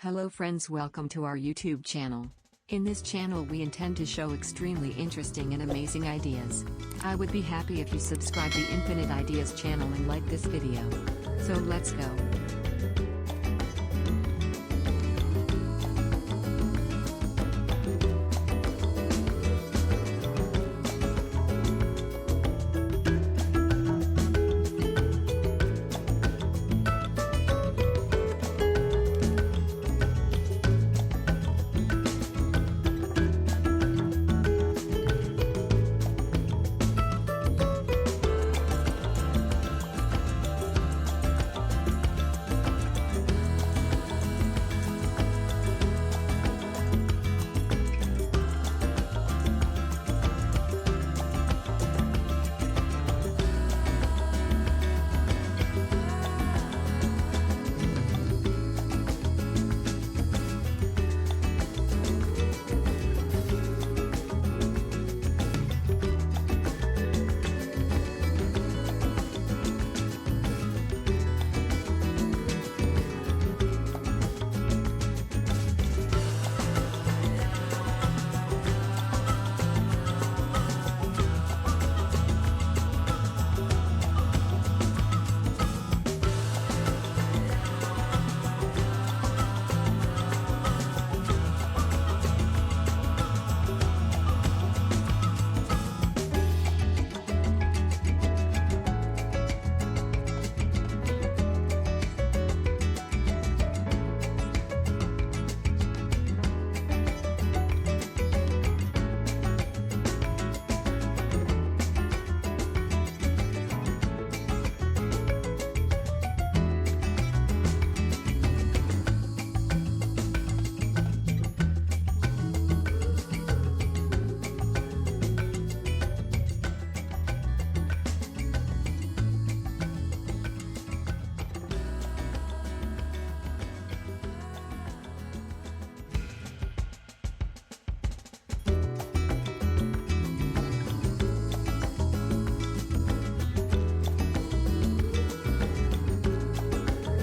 Hello friends, welcome to our YouTube channel. In this channel we intend to show extremely interesting and amazing ideas. I would be happy if you subscribe the Infinite Ideas channel and like this video. So let's go.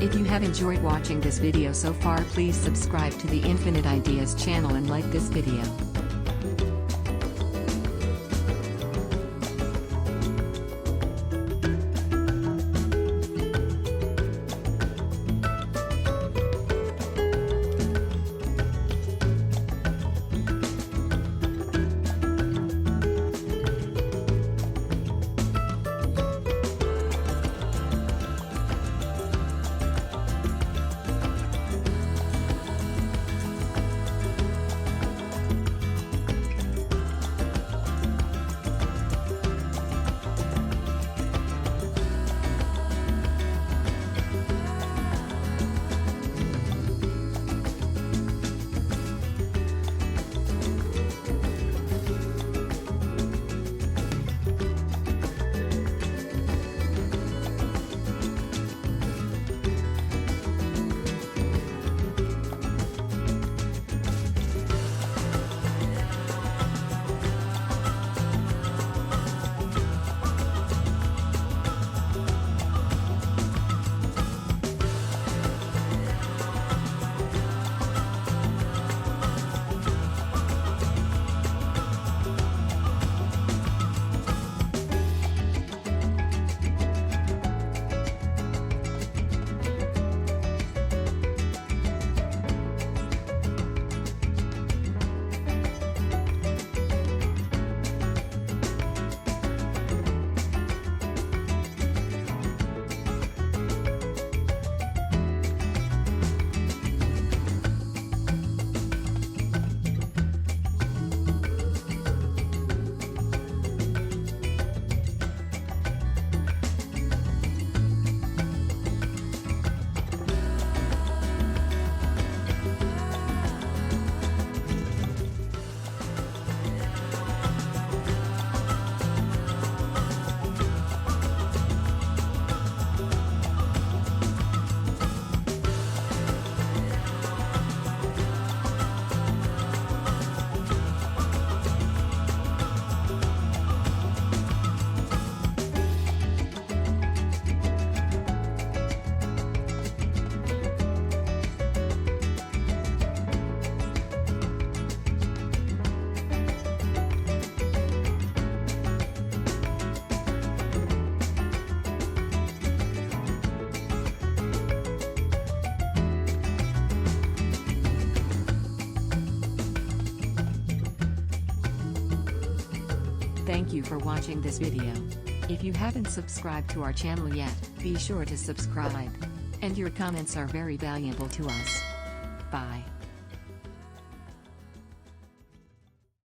If you have enjoyed watching this video so far, please subscribe to the Infinite Ideas channel and like this video. Thank you for watching this video. If you haven't subscribed to our channel yet, be sure to subscribe. And your comments are very valuable to us. Bye.